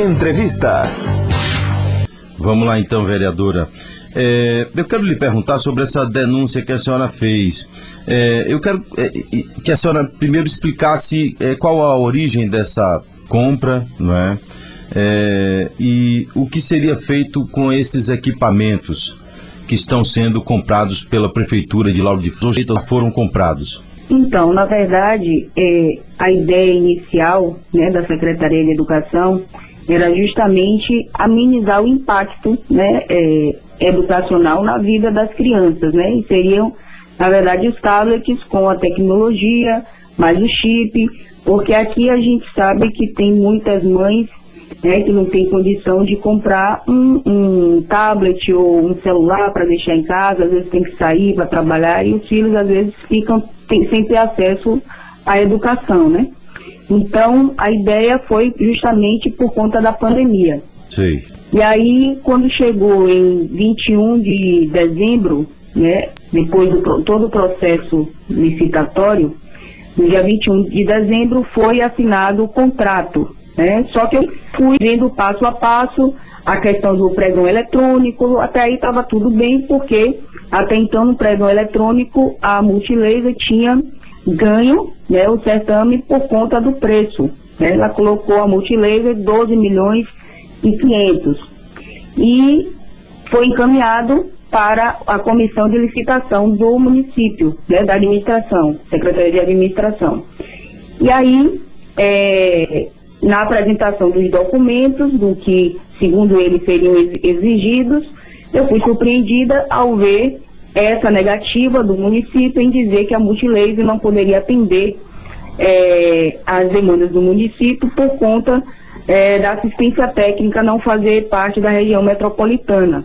Entrevista. Vamos lá então, vereadora. Eu quero lhe perguntar sobre essa denúncia que a senhora fez. Eu quero que a senhora primeiro explicasse qual a origem dessa compra, não é? E o que seria feito com esses equipamentos que estão sendo comprados pela Prefeitura de Lauro de Freitas, foram comprados. Então, na verdade, a ideia inicial, né, da Secretaria de Educação era justamente amenizar o impacto, né, educacional na vida das crianças, né, e seriam, na verdade, os tablets com a tecnologia, mais o chip, porque aqui a gente sabe que tem muitas mães, né, que não tem condição de comprar um tablet ou um celular para deixar em casa, às vezes tem que sair para trabalhar e os filhos às vezes ficam sem ter acesso à educação, né? Então, a ideia foi justamente por conta da pandemia. Sim. E aí, quando chegou em 21 de dezembro, né, depois de todo o processo licitatório, no dia 21 de dezembro foi assinado o contrato, né? Só que eu fui vendo passo a passo a questão do pregão eletrônico, até aí estava tudo bem, porque até então no pregão eletrônico a Multilaser tinha ganho, né, o certame por conta do preço, né? Ela colocou a Multilaser 12 milhões e 500 e foi encaminhado para a comissão de licitação do município, né, da administração, Secretaria de Administração. E aí, na apresentação dos documentos, do que, segundo eles, seriam exigidos, eu fui surpreendida ao ver essa negativa do município em dizer que a Multilaser não poderia atender as demandas do município por conta da assistência técnica não fazer parte da região metropolitana.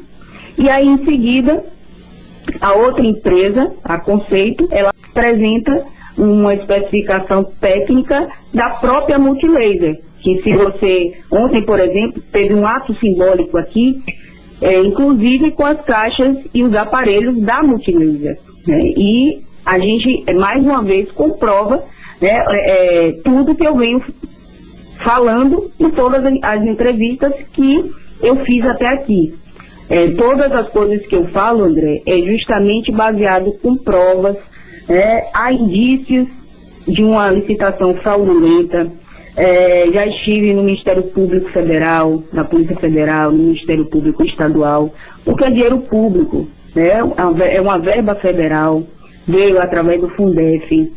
E aí, em seguida, a outra empresa, a Conceito, ela apresenta uma especificação técnica da própria Multilaser, que se você, ontem, por exemplo, teve um ato simbólico aqui, inclusive com as caixas e os aparelhos da Multilaser, né? E a gente, mais uma vez, comprova, né, tudo que eu venho falando em todas as entrevistas que eu fiz até aqui. Todas as coisas que eu falo, André, é justamente baseado com provas, há indícios de uma licitação fraudulenta. Já estive no Ministério Público Federal, na Polícia Federal, no Ministério Público Estadual, porque é dinheiro público, né? É uma verba federal, veio através do Fundef,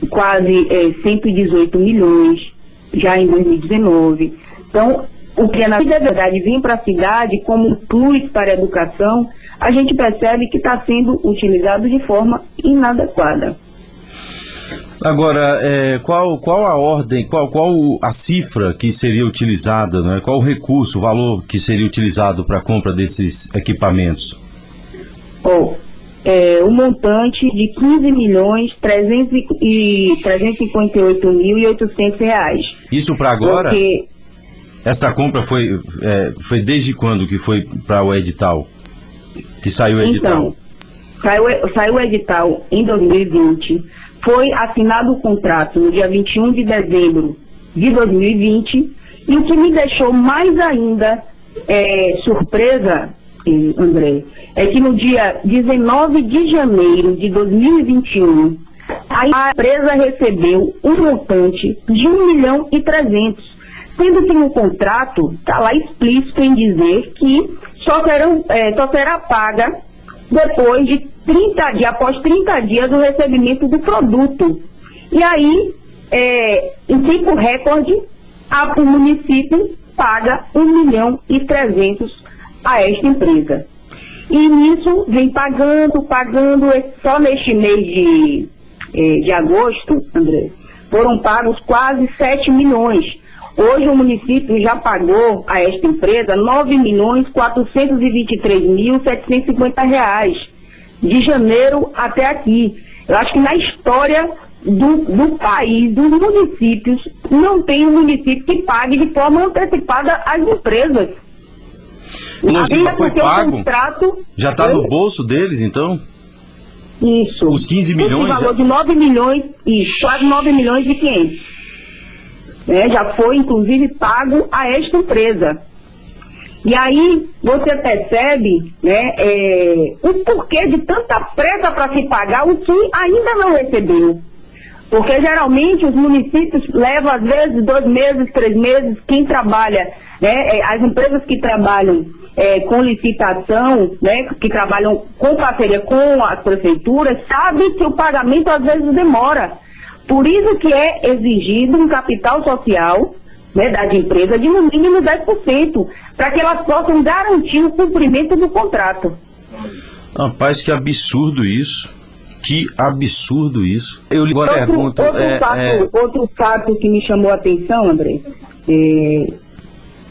quase 118 milhões, já em 2019. Então, o que na verdade vem para a cidade como um plus para a educação, a gente percebe que está sendo utilizado de forma inadequada. Agora, qual a ordem, qual a cifra que seria utilizada, né? Qual o recurso, o valor que seria utilizado para a compra desses equipamentos? O montante de 15.358.800 reais. Isso para agora? Porque essa compra foi desde quando que foi para o edital? Que saiu o edital? Então, saiu o edital em 2020, foi assinado o contrato no dia 21 de dezembro de 2020, e o que me deixou mais ainda surpresa, André, é que no dia 19 de janeiro de 2021, a empresa recebeu um montante de 1.300.000, sendo que no contrato está lá explícito em dizer que só será paga depois de 30 dias, após 30 dias do recebimento do produto. E aí, em tempo recorde, o município paga 1.300.000 a esta empresa. E nisso vem pagando, só neste mês de agosto, André, foram pagos quase 7 milhões. Hoje o município já pagou a esta empresa R$ 9.423.750 reais, de janeiro até aqui. Eu acho que na história do país, dos municípios, não tem um município que pague de forma antecipada as empresas. Nossa, já foi pago? Contrato, já está no bolso deles, então? Isso. Os 15 milhões? Esse valor de 9 milhões, isso, quase 9 milhões e 500. né, já foi inclusive pago a esta empresa. E aí você percebe, né, o porquê de tanta pressa para se pagar o que ainda não recebeu. Porque geralmente os municípios levam às vezes 2 meses, 3 meses, quem trabalha, né, as empresas que trabalham com licitação, né, que trabalham com parceria com as prefeituras, sabem que o pagamento às vezes demora. Por isso que é exigido um capital social, né, das empresas de no mínimo 10%, para que elas possam garantir o cumprimento do contrato. Rapaz, que absurdo isso. Que absurdo isso. Eu lhe pergunto... Outro fato que me chamou a atenção, André,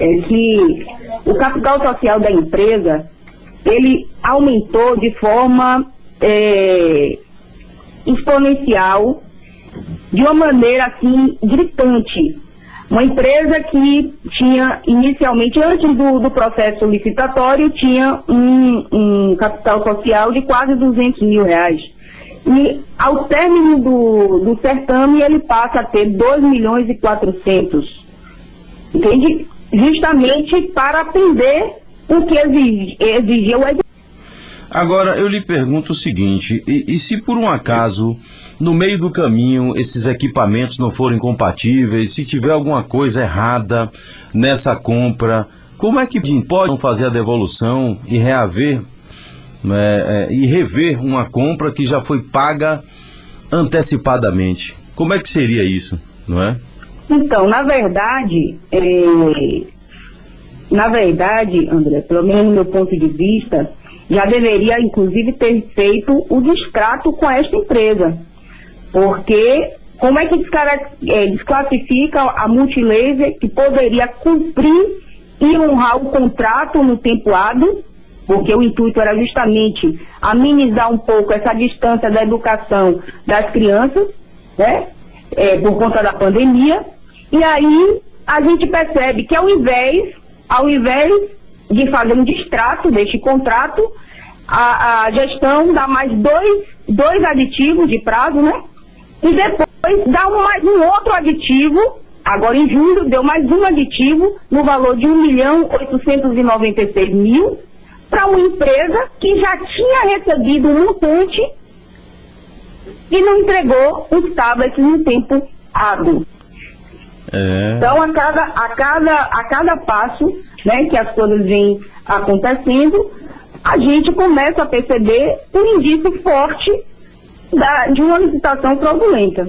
é que o capital social da empresa, ele aumentou de forma exponencial, de uma maneira assim, gritante. Uma empresa que tinha, inicialmente, antes do processo licitatório, tinha um capital social de quase R$200 mil. E ao término do certame, ele passa a ter 2.400.000. Entende? Justamente para atender o que exigiu o executivo. Agora, eu lhe pergunto o seguinte, e se por um acaso, no meio do caminho, esses equipamentos não forem compatíveis, se tiver alguma coisa errada nessa compra, como é que podem fazer a devolução e reaver e rever uma compra que já foi paga antecipadamente? Como é que seria isso, não é? Então, na verdade, André, pelo menos do meu ponto de vista, já deveria, inclusive, ter feito o descrato com esta empresa. Porque como é que desclassifica a Multilaser, que poderia cumprir e honrar o contrato no tempo hábil, porque o intuito era justamente amenizar um pouco essa distância da educação das crianças, né, por conta da pandemia. E aí a gente percebe que ao invés de fazer um distrato deste contrato, a gestão dá mais dois aditivos de prazo, né? E depois dá mais um outro aditivo, agora em julho deu mais um aditivo no valor de R$1.896.000 para uma empresa que já tinha recebido um montante e não entregou os tablets no tempo hábil. Então, a cada passo, né, que as coisas vêm acontecendo, a gente começa a perceber um indício forte de uma licitação fraudulenta.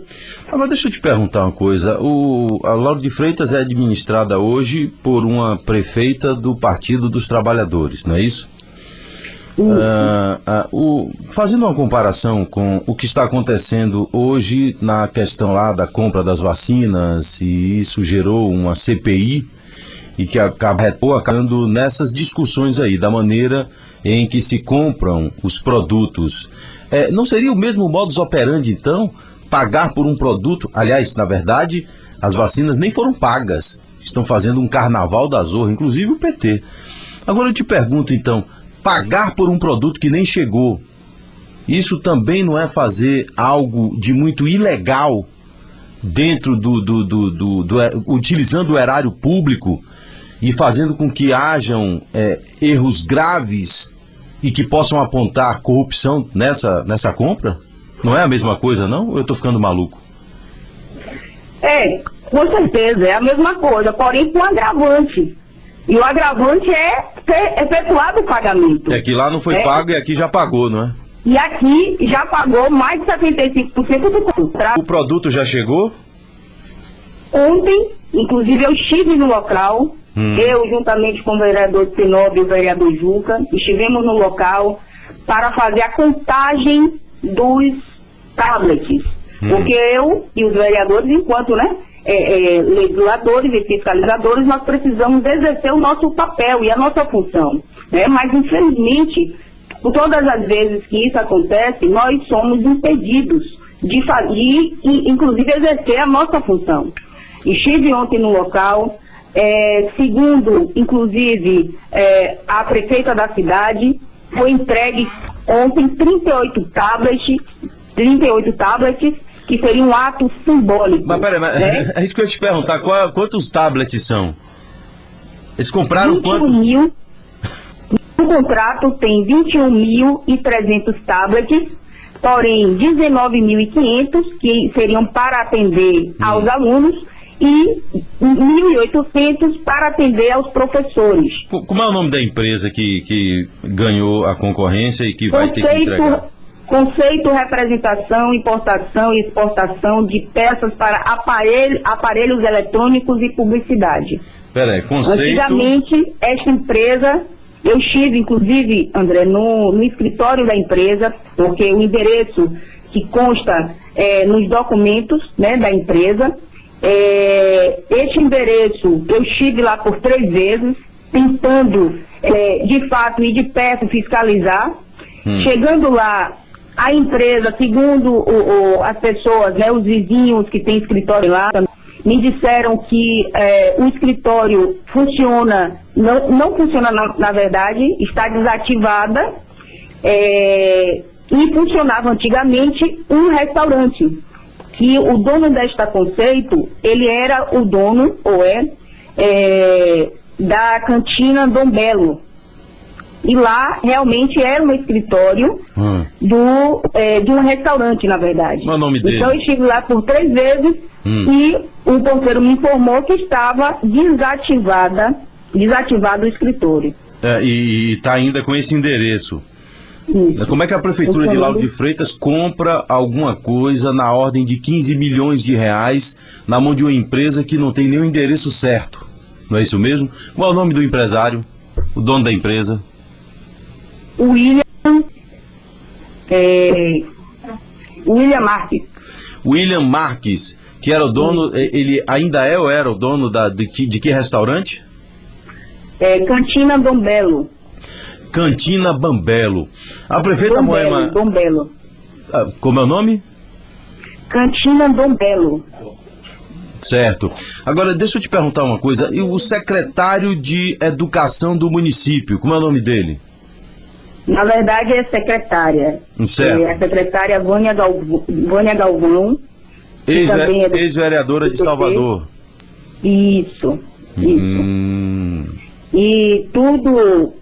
Agora, deixa eu te perguntar uma coisa. A Lauro de Freitas é administrada hoje por uma prefeita do Partido dos Trabalhadores, não é isso? Fazendo uma comparação com o que está acontecendo hoje na questão lá da compra das vacinas, e isso gerou uma CPI e que acabando nessas discussões aí, da maneira em que se compram os produtos. Não seria o mesmo modus operandi, então, pagar por um produto? Aliás, na verdade, as vacinas nem foram pagas. Estão fazendo um carnaval da zorra, inclusive o PT. Agora eu te pergunto, então, pagar por um produto que nem chegou, isso também não é fazer algo de muito ilegal dentro utilizando o erário público e fazendo com que hajam erros graves e que possam apontar corrupção nessa compra? Não é a mesma coisa, não? Ou eu estou ficando maluco? Com certeza, é a mesma coisa, porém com agravante. E o agravante é ter efetuado o pagamento. É que lá não foi pago e aqui já pagou, não é? E aqui já pagou mais de 75% do contrato. O produto já chegou? Ontem, inclusive, eu estive no local, eu, juntamente com o vereador Sinop e o vereador Juca, estivemos no local para fazer a contagem dos tablets. Porque eu e os vereadores, enquanto, né, legisladores e fiscalizadores, nós precisamos exercer o nosso papel e a nossa função, né? Mas, infelizmente, por todas as vezes que isso acontece, nós somos impedidos de fazer, inclusive, exercer a nossa função. Estive ontem no local, segundo, inclusive, a prefeita da cidade, foi entregue ontem 38 tablets que seria um ato simbólico. Mas peraí, né? a gente quer te perguntar, quantos tablets são? Eles compraram 21 quantos? mil. O contrato tem 21.300 tablets, porém 19.500 que seriam para atender aos alunos e 1.800 para atender aos professores. Como é o nome da empresa que ganhou a concorrência e que vai ter que entregar? Conceito, representação, importação e exportação de peças para aparelhos eletrônicos e publicidade. Peraí, conceito... Antigamente, esta empresa, eu estive, inclusive, André, no escritório da empresa, porque o endereço que consta nos documentos, né, da empresa, este endereço, eu estive lá por 3 vezes, tentando, de fato, e de perto fiscalizar. Chegando lá, a empresa, segundo as pessoas, né, os vizinhos que têm escritório lá, me disseram que o escritório funciona, não funciona na verdade, está desativada, e funcionava antigamente um restaurante, que o dono desta Conceito, ele era o dono, ou da cantina Dom Belo. E lá realmente era um escritório de um restaurante, na verdade. Qual é o nome dele? Então eu estive lá por 3 vezes e o porteiro me informou que estava desativado o escritório. E está ainda com esse endereço. Isso. Como é que a Prefeitura de Lauro de Freitas compra alguma coisa na ordem de 15 milhões de reais na mão de uma empresa que não tem nem o endereço certo? Não é isso mesmo? Qual é o nome do empresário? O dono da empresa? William Marques. William Marques, que era o dono, ele ainda é ou era o dono de que restaurante? Cantina Dom Belo. Cantina Bambelo. A prefeita Moema... Dom Belo. Como é o nome? Cantina Dom Belo. Certo. Agora, deixa eu te perguntar uma coisa. E o secretário de Educação do município, como é o nome dele? Na verdade é secretária. Certo. A secretária Vânia Galvão. Ex-vereadora de Salvador. Isso. E tudo,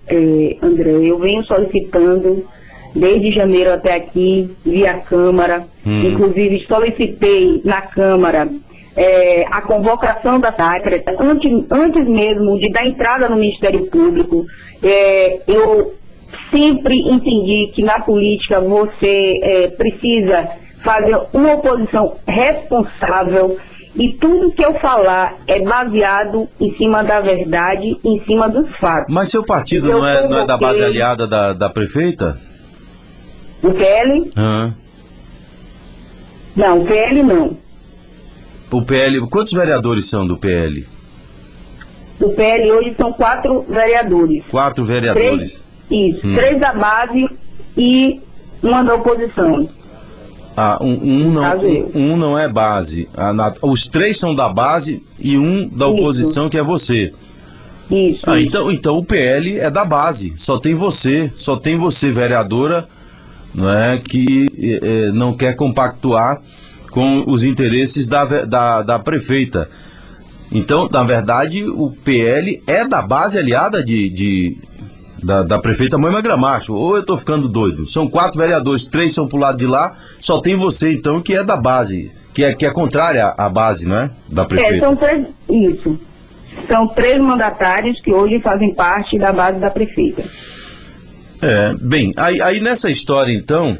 André, eu venho solicitando desde janeiro até aqui, via Câmara. Inclusive solicitei na Câmara a convocação da secretária, antes mesmo de dar entrada no Ministério Público. Eu sempre entendi que na política você precisa fazer uma oposição responsável e tudo que eu falar é baseado em cima da verdade, em cima dos fatos. Mas seu partido não é da base aliada da prefeita? O PL? Não, o PL não. O PL, quantos vereadores são do PL? O PL hoje são 4 vereadores. 4 vereadores. 3 da base e uma da oposição. Um não é base. Os 3 são da base e um da oposição, que é você. Isso. Então o PL é da base. Só tem você, vereadora, não é, que não quer compactuar com os interesses da prefeita. Então, na verdade, o PL é da base aliada da prefeita Moema Gramacho. Ou eu estou ficando doido? São 4 vereadores, 3 são pro lado de lá, só tem você, então, que é da base, que é contrária à base, não é? Da prefeita. São 3 mandatários que hoje fazem parte da base da prefeita. Bem, aí nessa história, então,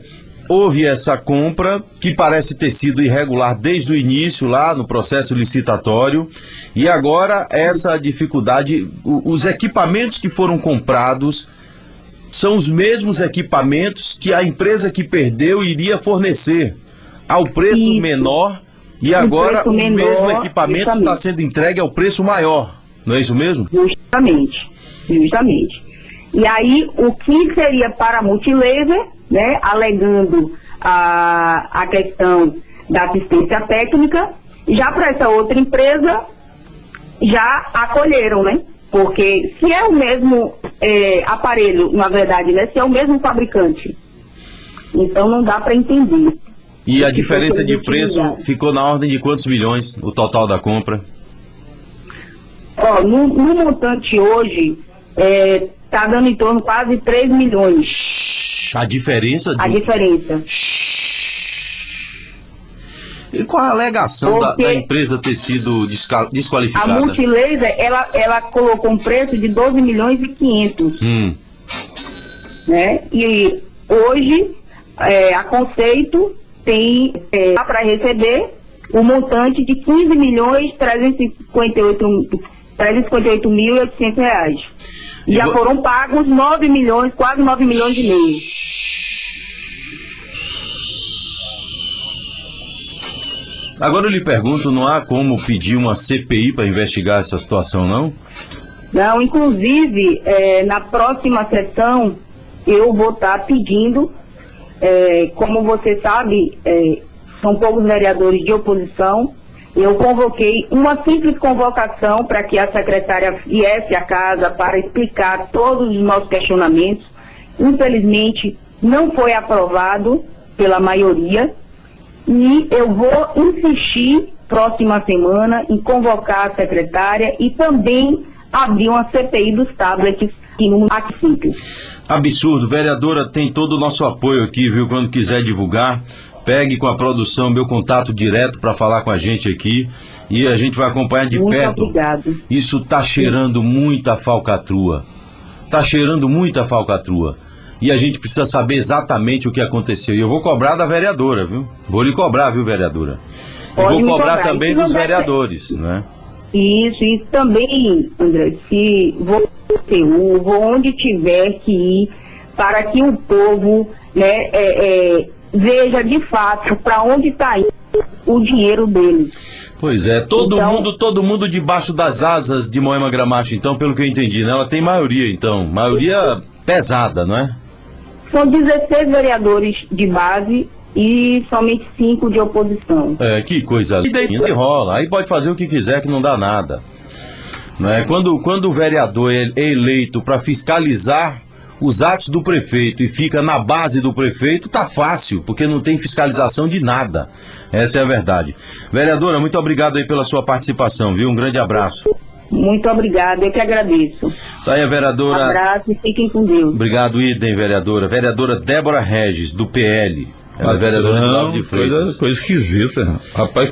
houve essa compra que parece ter sido irregular desde o início, lá no processo licitatório, e agora essa dificuldade, os equipamentos que foram comprados são os mesmos equipamentos que a empresa que perdeu iria fornecer ao preço menor, e agora o mesmo equipamento está sendo entregue ao preço maior, não é isso mesmo? Justamente. E aí, o que seria para multilaser, né, alegando a questão da assistência técnica, já para essa outra empresa, já acolheram, né? Porque se é o mesmo aparelho, na verdade, né, se é o mesmo fabricante, então não dá para entender. E a diferença de preço ficou na ordem de quantos milhões, o total da compra? Ó, no montante hoje, está dando em torno de quase 3 milhões. A diferença? A diferença. E qual a alegação da empresa ter sido desqualificada? A Multilaser, ela colocou um preço de 12 milhões e 500. Né? E hoje, a Conceito tem para receber o montante de 15 milhões 358.800 reais. E já foram pagos 9 milhões, quase 9 milhões e meio. Agora eu lhe pergunto, não há como pedir uma CPI para investigar essa situação, não? Não, inclusive, na próxima sessão, eu vou estar pedindo, como você sabe, são poucos vereadores de oposição, eu convoquei uma simples convocação para que a secretária viesse à casa para explicar todos os nossos questionamentos. Infelizmente, não foi aprovado pela maioria. E eu vou insistir, próxima semana, em convocar a secretária e também abrir uma CPI dos tablets aqui no município. Absurdo, vereadora, tem todo o nosso apoio aqui, viu? Quando quiser divulgar, pegue com a produção meu contato direto para falar com a gente aqui e a gente vai acompanhar de perto. Muito obrigado. Isso tá cheirando muita falcatrua. Tá cheirando muita falcatrua. E a gente precisa saber exatamente o que aconteceu. E eu vou cobrar da vereadora, viu? Vou lhe cobrar, viu, vereadora? E vou cobrar também dos vereadores, né? Isso, e também, André, se vou onde tiver que ir, para que o povo, né, veja de fato para onde está indo o dinheiro deles. Pois é, todo mundo debaixo das asas de Moema Gramacho, então, pelo que eu entendi, né? Ela tem maioria, então, maioria pesada, não é? São 16 vereadores de base e somente 5 de oposição. Que coisa linda. E rola, aí pode fazer o que quiser que não dá nada. Não é? Quando o vereador é eleito para fiscalizar os atos do prefeito e fica na base do prefeito, tá fácil, porque não tem fiscalização de nada. Essa é a verdade. Vereadora, muito obrigado aí pela sua participação, viu? Um grande abraço. Muito obrigada, eu que agradeço. Tá aí a vereadora. Um abraço e fiquem com Deus. Obrigado, idem, vereadora. Vereadora Débora Regis, do PL. Ela é vereadora de Lauro de Freitas. Coisa esquisita. Rapaz,